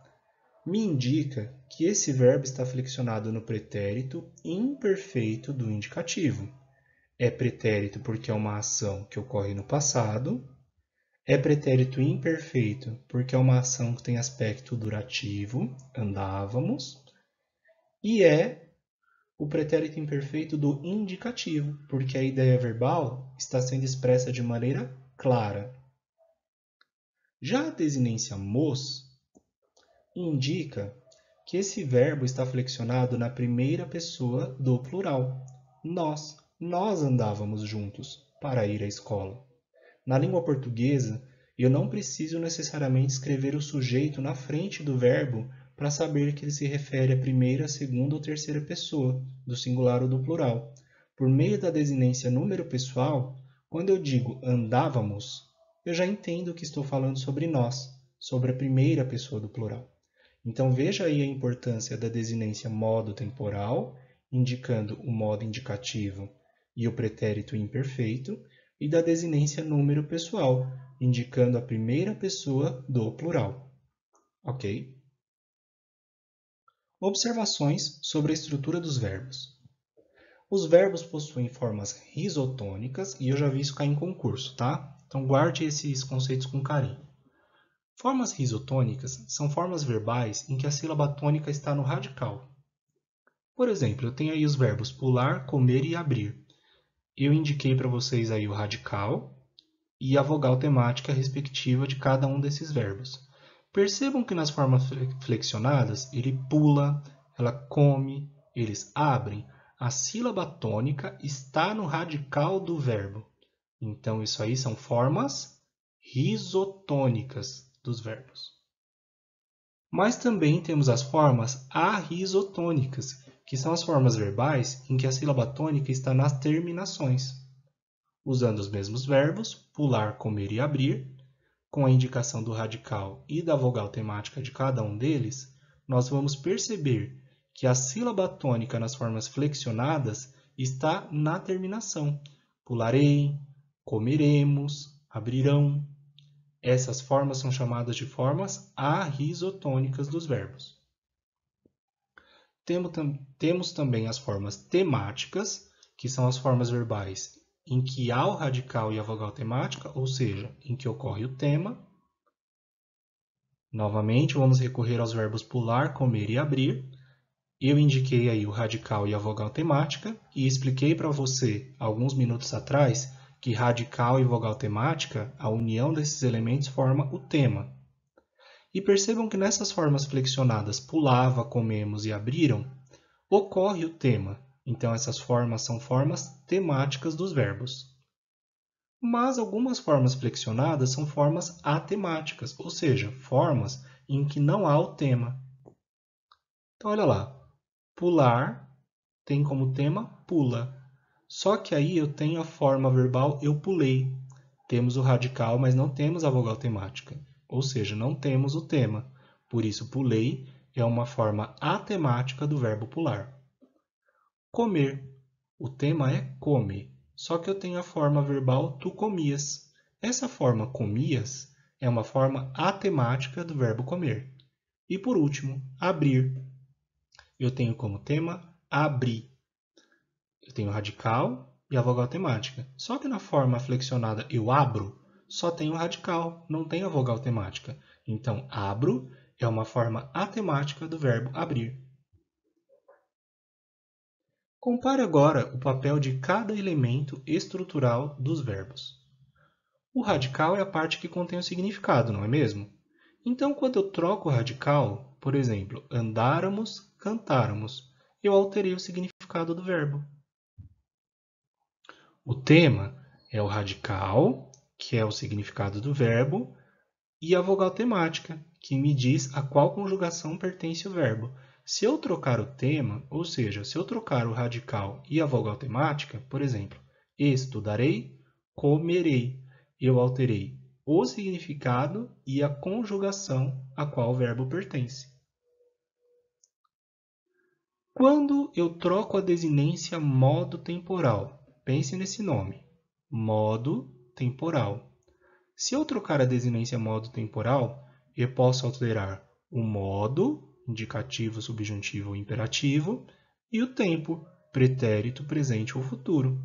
me indica que esse verbo está flexionado no pretérito imperfeito do indicativo. É pretérito porque é uma ação que ocorre no passado. É pretérito imperfeito porque é uma ação que tem aspecto durativo, andávamos. E é o pretérito imperfeito do indicativo, porque a ideia verbal está sendo expressa de maneira clara. Já a desinência mos indica que esse verbo está flexionado na primeira pessoa do plural. Nós andávamos juntos para ir à escola. Na língua portuguesa, eu não preciso necessariamente escrever o sujeito na frente do verbo para saber que ele se refere à primeira, segunda ou terceira pessoa, do singular ou do plural. Por meio da desinência número pessoal, quando eu digo andávamos, eu já entendo que estou falando sobre nós, sobre a primeira pessoa do plural. Então veja aí a importância da desinência modo temporal, indicando o modo indicativo e o pretérito imperfeito, e da desinência número pessoal, indicando a primeira pessoa do plural. Ok? Observações sobre a estrutura dos verbos. Os verbos possuem formas risotônicas e eu já vi isso cair em concurso, tá? Então guarde esses conceitos com carinho. Formas risotônicas são formas verbais em que a sílaba tônica está no radical. Por exemplo, eu tenho aí os verbos pular, comer e abrir. Eu indiquei para vocês aí o radical e a vogal temática respectiva de cada um desses verbos. Percebam que nas formas flexionadas, ele pula, ela come, eles abrem. A sílaba tônica está no radical do verbo. Então, isso aí são formas risotônicas dos verbos. Mas também temos as formas arrisotônicas, que são as formas verbais em que a sílaba tônica está nas terminações. Usando os mesmos verbos, pular, comer e abrir, com a indicação do radical e da vogal temática de cada um deles, nós vamos perceber que a sílaba tônica nas formas flexionadas está na terminação. Pularei, comeremos, abrirão. Essas formas são chamadas de formas arrisotônicas dos verbos. Temos também as formas temáticas, que são as formas verbais em que há o radical e a vogal temática, ou seja, em que ocorre o tema. Novamente, vamos recorrer aos verbos pular, comer e abrir. Eu indiquei aí o radical e a vogal temática e expliquei para você, alguns minutos atrás, que radical e vogal temática, a união desses elementos forma o tema. E percebam que nessas formas flexionadas pulava, comemos e abriram, ocorre o tema. Então, essas formas são formas temáticas dos verbos. Mas algumas formas flexionadas são formas atemáticas, ou seja, formas em que não há o tema. Então, olha lá. Pular tem como tema pula. Só que aí eu tenho a forma verbal eu pulei. Temos o radical, mas não temos a vogal temática. Ou seja, não temos o tema. Por isso, pulei é uma forma atemática do verbo pular. Comer. O tema é come. Só que eu tenho a forma verbal tu comias. Essa forma comias é uma forma atemática do verbo comer. E por último, abrir. Eu tenho como tema abrir. Eu tenho o radical e a vogal temática. Só que na forma flexionada eu abro, só tem o radical, não tem a vogal temática. Então, abro é uma forma atemática do verbo abrir. Compare agora o papel de cada elemento estrutural dos verbos. O radical é a parte que contém o significado, não é mesmo? Então, quando eu troco o radical, por exemplo, andáramos, cantáramos, eu alterei o significado do verbo. O tema é o radical, que é o significado do verbo, e a vogal temática, que me diz a qual conjugação pertence o verbo. Se eu trocar o tema, ou seja, se eu trocar o radical e a vogal temática, por exemplo, estudarei, comerei, eu alterei o significado e a conjugação a qual o verbo pertence. Quando eu troco a desinência modo temporal, pense nesse nome, modo temporal. Se eu trocar a desinência modo temporal, eu posso alterar o modo, indicativo, subjuntivo ou imperativo, e o tempo, pretérito, presente ou futuro.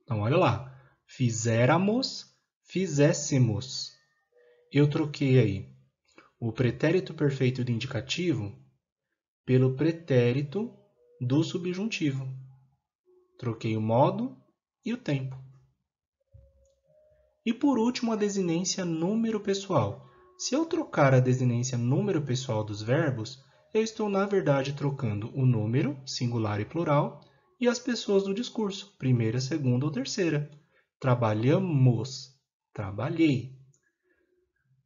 Então, olha lá. Fizéramos, fizéssemos. Eu troquei aí o pretérito perfeito do indicativo pelo pretérito do subjuntivo. Troquei o modo e o tempo. E por último, a desinência número pessoal. Se eu trocar a desinência número pessoal dos verbos, eu estou, na verdade, trocando o número, singular e plural, e as pessoas do discurso, primeira, segunda ou terceira. Trabalhamos, trabalhei.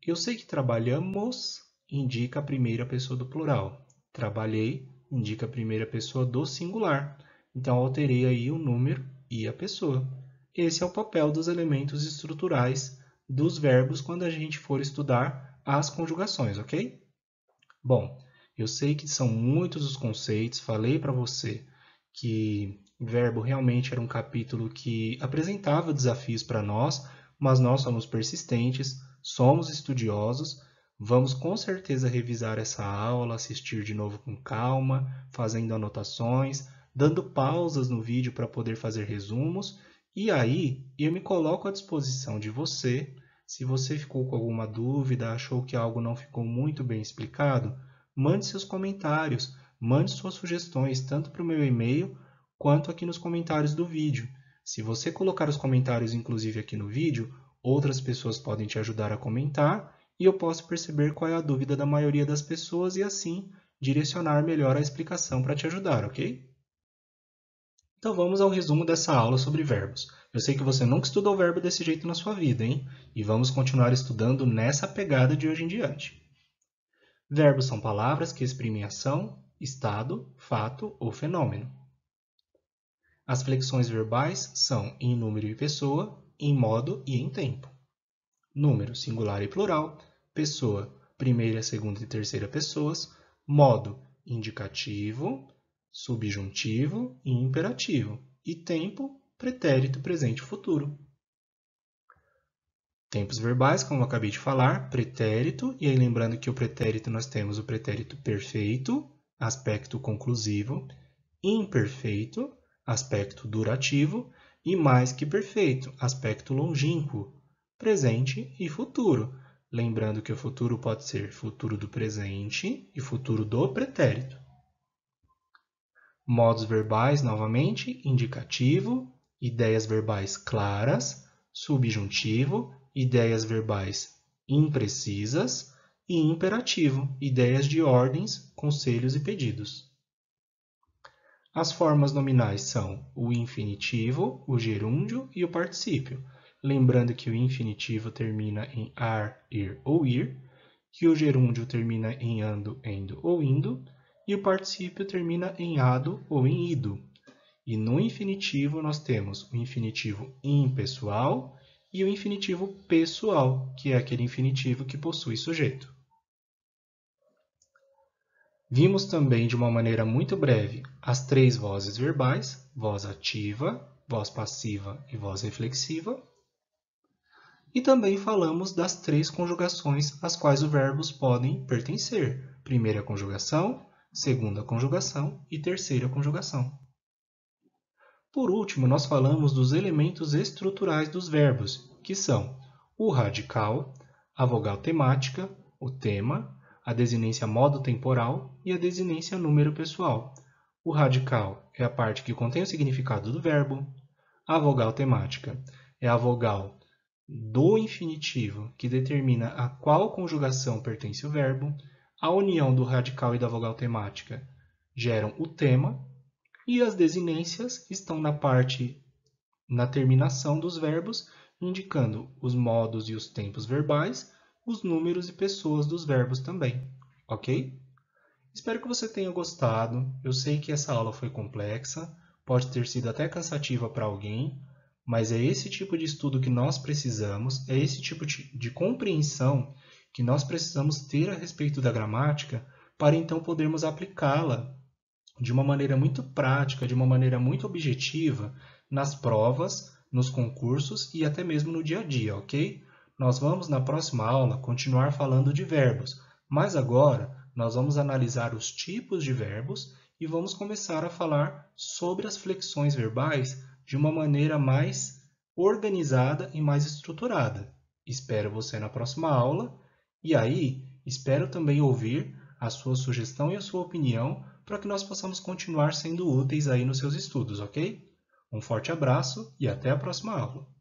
Eu sei que trabalhamos indica a primeira pessoa do plural. Trabalhei indica a primeira pessoa do singular. Então, alterei aí o número e a pessoa. Esse é o papel dos elementos estruturais dos verbos quando a gente for estudar as conjugações, ok? Bom, eu sei que são muitos os conceitos, falei para você que verbo realmente era um capítulo que apresentava desafios para nós, mas nós somos persistentes, somos estudiosos, Vamos com certeza revisar essa aula, assistir de novo com calma, fazendo anotações, dando pausas no vídeo para poder fazer resumos. E aí, eu me coloco à disposição de você. Se você ficou com alguma dúvida, achou que algo não ficou muito bem explicado, mande seus comentários, mande suas sugestões, tanto para o meu e-mail, quanto aqui nos comentários do vídeo. Se você colocar os comentários, inclusive aqui no vídeo, outras pessoas podem te ajudar a comentar e eu posso perceber qual é a dúvida da maioria das pessoas e assim direcionar melhor a explicação para te ajudar, ok? Então vamos ao resumo dessa aula sobre verbos. Eu sei que você nunca estudou verbo desse jeito na sua vida, hein? E vamos continuar estudando nessa pegada de hoje em diante. Verbos são palavras que exprimem ação, estado, fato ou fenômeno. As flexões verbais são em número e pessoa, em modo e em tempo. Número, singular e plural. Pessoa, primeira, segunda e terceira pessoas. Modo, indicativo, subjuntivo e imperativo. E tempo, pretérito, presente e futuro. Tempos verbais, como eu acabei de falar, pretérito, e aí lembrando que o pretérito nós temos o pretérito perfeito, aspecto conclusivo, imperfeito, aspecto durativo, e mais que perfeito, aspecto longínquo, presente e futuro. Lembrando que o futuro pode ser futuro do presente e futuro do pretérito. Modos verbais, novamente, indicativo, ideias verbais claras, subjuntivo, ideias verbais imprecisas e imperativo, ideias de ordens, conselhos e pedidos. As formas nominais são o infinitivo, o gerúndio e o particípio. Lembrando que o infinitivo termina em ar, ir ou ir, que o gerúndio termina em ando, endo ou indo, e o particípio termina em ado ou em ido. E no infinitivo nós temos o infinitivo impessoal e o infinitivo pessoal, que é aquele infinitivo que possui sujeito. Vimos também de uma maneira muito breve as três vozes verbais, voz ativa, voz passiva e voz reflexiva. E também falamos das três conjugações às quais os verbos podem pertencer. Primeira conjugação, segunda conjugação e terceira conjugação. Por último, nós falamos dos elementos estruturais dos verbos, que são o radical, a vogal temática, o tema, a desinência modo temporal e a desinência número pessoal. O radical é a parte que contém o significado do verbo. A vogal temática é a vogal do infinitivo que determina a qual conjugação pertence o verbo. A união do radical e da vogal temática geram o tema. E as desinências estão na terminação dos verbos, indicando os modos e os tempos verbais, os números e pessoas dos verbos também, ok? Espero que você tenha gostado. Eu sei que essa aula foi complexa, pode ter sido até cansativa para alguém, mas é esse tipo de estudo que nós precisamos, é esse tipo de compreensão que nós precisamos ter a respeito da gramática para então podermos aplicá-la de uma maneira muito prática, de uma maneira muito objetiva nas provas, nos concursos e até mesmo no dia a dia, ok? Nós vamos, na próxima aula, continuar falando de verbos, mas agora nós vamos analisar os tipos de verbos e vamos começar a falar sobre as flexões verbais de uma maneira mais organizada e mais estruturada. Espero você na próxima aula e aí espero também ouvir a sua sugestão e a sua opinião para que nós possamos continuar sendo úteis aí nos seus estudos, ok? Um forte abraço e até a próxima aula!